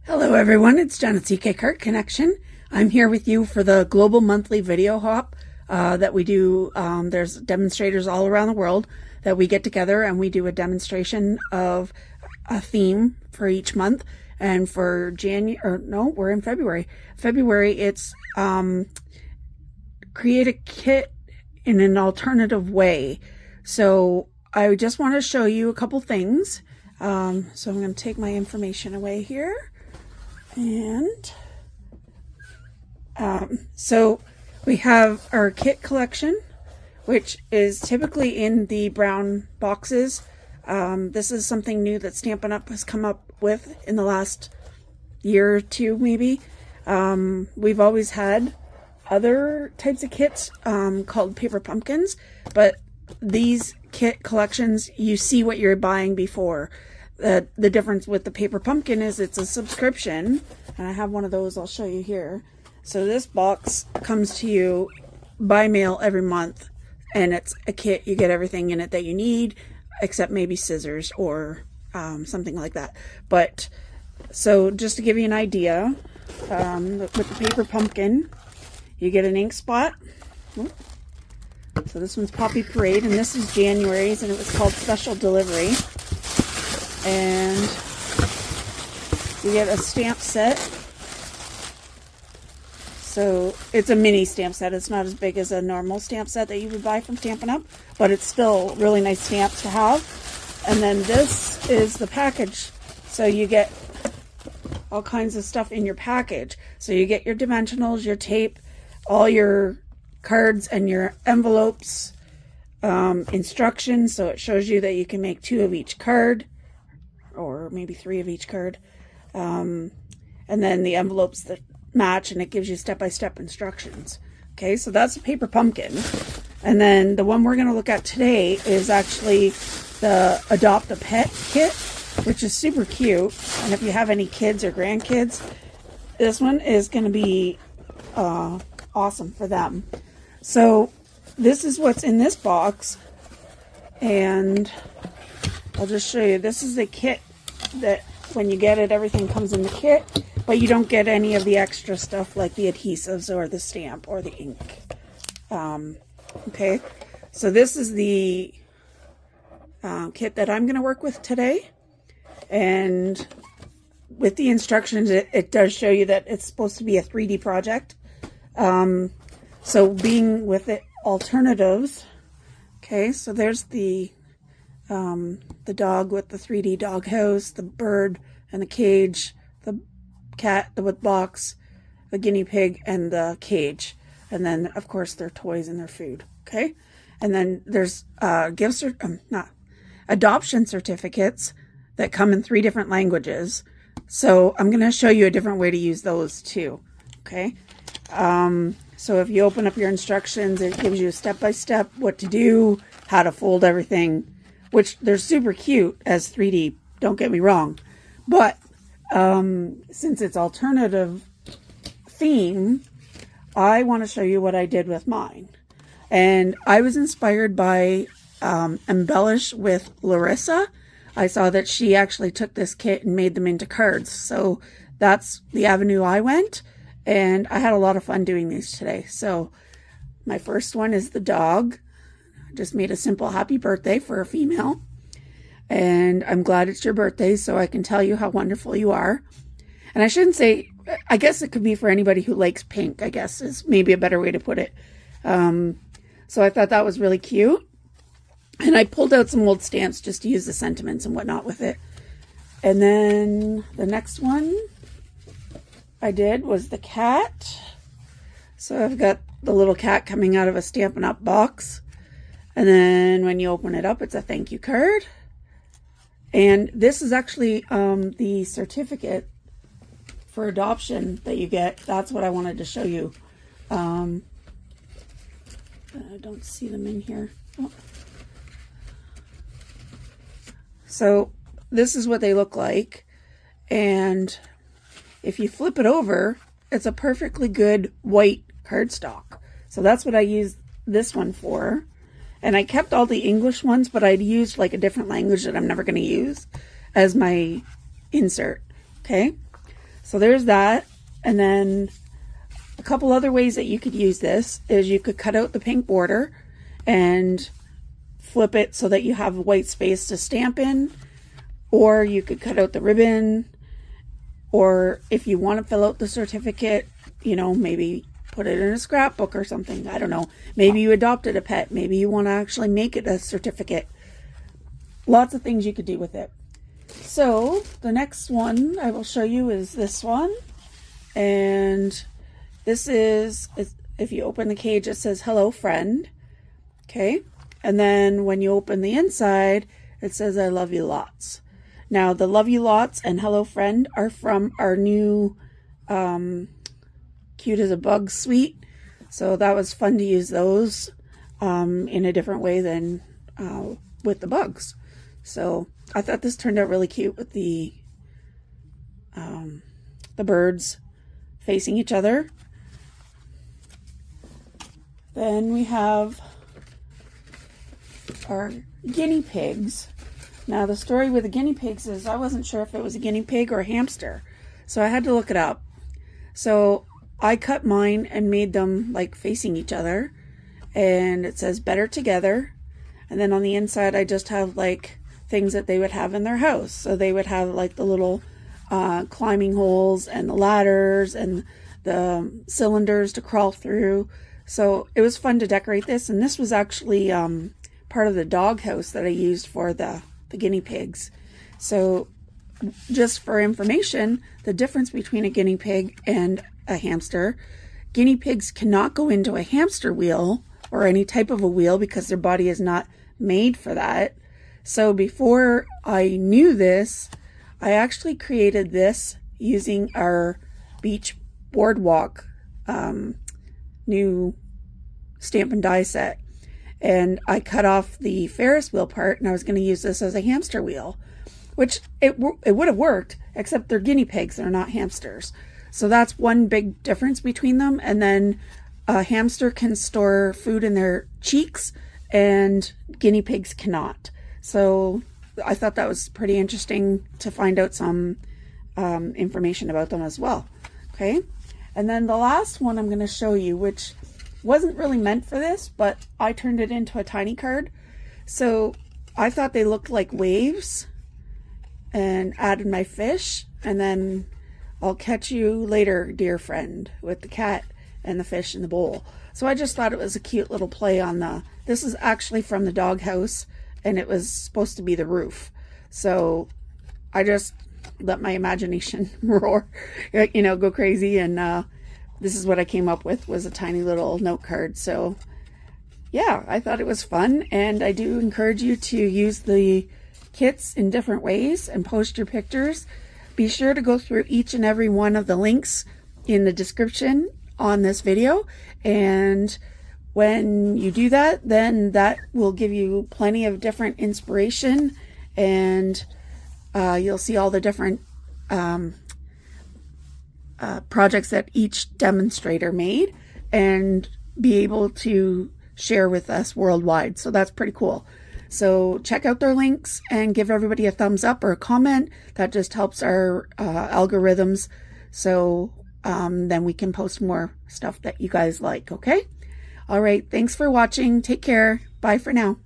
Hello everyone, it's Jen at CK Cart Connection. I'm here with you for the global monthly video hop that we do. There's demonstrators all around the world that we get together and we do a demonstration of a theme for each month. And for we're in February. February, it's create a kit in an alternative way. So I just want to show you a couple things. So I'm going to take my information away here. And so we have our kit collection, which is typically in the brown boxes. This is something new that Stampin' Up! Has come up with in the last year or two, maybe. We've always had other types of kits called paper pumpkins, but these kit collections, you see what you're buying before. The difference with the paper pumpkin is it's a subscription, and I have one of those I'll show you here. So this box comes to you by mail every month, and it's a kit. You get everything in it that you need, except maybe scissors or something like that. But so just to give you an idea, with the paper pumpkin, you get an ink spot. So this one's Poppy Parade, and this is January's, and it was called Special Delivery. And you get a stamp set. So it's a mini stamp set. It's not as big as a normal stamp set that you would buy from Stampin' Up, but it's still really nice stamps to have. And then this is the package. So you get all kinds of stuff in your package. So you get your dimensionals, your tape, all your cards and your envelopes, instructions. So it shows you that you can make 2 of each card, or maybe 3 of each card, and then the envelopes that match, and it gives you step-by-step instructions. Okay, so that's a paper pumpkin. And then the one we're going to look at today is actually the Adopt a Pet kit, which is super cute. And if you have any kids or grandkids, this one is going to be awesome for them. So this is what's in this box, and I'll just show you. This is the kit that when you get it, everything comes in the kit, but you don't get any of the extra stuff like the adhesives or the stamp or the ink. Okay, so this is the kit that I'm going to work with today. And with the instructions, it does show you that it's supposed to be a 3D project. So being with it alternatives, okay, so there's the dog with the 3D doghouse, the bird and the cage, the cat with box, the guinea pig, and the cage. And then, of course, their toys and their food, okay? And then there's adoption certificates that come in 3 different languages. So I'm going to show you a different way to use those too, okay? So if you open up your instructions, it gives you step-by-step what to do, how to fold everything, which they're super cute as 3D, don't get me wrong. But since it's alternative theme, I want to show you what I did with mine. And I was inspired by Embellish with Larissa. I saw that she actually took this kit and made them into cards. So that's the avenue I went. And I had a lot of fun doing these today. So my first one is the dog. I just made a simple happy birthday for a female. And I'm glad it's your birthday so I can tell you how wonderful you are. And I shouldn't say, I guess it could be for anybody who likes pink, I guess is maybe a better way to put it. So I thought that was really cute. And I pulled out some old stamps just to use the sentiments and whatnot with it. And then the next one I did was the cat. So I've got the little cat coming out of a Stampin' Up! Box. And then when you open it up, it's a thank you card. And this is actually the certificate for adoption that you get. That's what I wanted to show you. I don't see them in here. Oh. So this is what they look like. And if you flip it over, it's a perfectly good white cardstock. So that's what I used this one for. And I kept all the English ones, but I'd used like a different language that I'm never going to use as my insert. Okay. So there's that. And then a couple other ways that you could use this is you could cut out the pink border and flip it so that you have a white space to stamp in, or you could cut out the ribbon, or if you want to fill out the certificate, you know, maybe put it in a scrapbook or something. I don't know. Maybe you adopted a pet. Maybe you want to actually make it a certificate. Lots of things you could do with it. So the next one I will show you is this one. And this is, if you open the cage, it says, "Hello, friend." Okay. And then when you open the inside, it says, "I love you lots." Now, the "love you lots" and "hello, friend" are from our new Cute as a Bug suite. So that was fun to use those in a different way than with the bugs. So I thought this turned out really cute with the birds facing each other. Then we have our guinea pigs. Now the story with the guinea pigs is I wasn't sure if it was a guinea pig or a hamster, so I had to look it up. So I cut mine and made them like facing each other, and it says "better together." And then on the inside I just have like things that they would have in their house. So they would have like the little climbing holes and the ladders and the cylinders to crawl through. So it was fun to decorate this, and this was actually part of the dog house that I used for the guinea pigs. So just for information, the difference between a guinea pig and a hamster: guinea pigs cannot go into a hamster wheel or any type of a wheel because their body is not made for that. So before I knew this, I actually created this using our beach boardwalk new stamp and die set. And I cut off the Ferris wheel part, and I was going to use this as a hamster wheel, which it would have worked, except they're guinea pigs, they're not hamsters. So that's one big difference between them. And then a hamster can store food in their cheeks and guinea pigs cannot. So I thought that was pretty interesting to find out some information about them as well. Okay. And then the last one I'm going to show you, which wasn't really meant for this, but I turned it into a tiny card. So I thought they looked like waves and added my fish, and then "I'll catch you later, dear friend," with the cat and the fish in the bowl. So I just thought it was a cute little play on this is actually from the dog house, and it was supposed to be the roof. So I just let my imagination roar, you know, go crazy. And this is what I came up with, was a tiny little note card. So yeah, I thought it was fun, and I do encourage you to use the kits in different ways and post your pictures. Be sure to go through each and every one of the links in the description on this video, and when you do that, then that will give you plenty of different inspiration, and you'll see all the different projects that each demonstrator made and be able to share with us worldwide. So that's pretty cool. So check out their links and give everybody a thumbs up or a comment. That just helps our algorithms. So then we can post more stuff that you guys like. Okay. All right. Thanks for watching. Take care. Bye for now.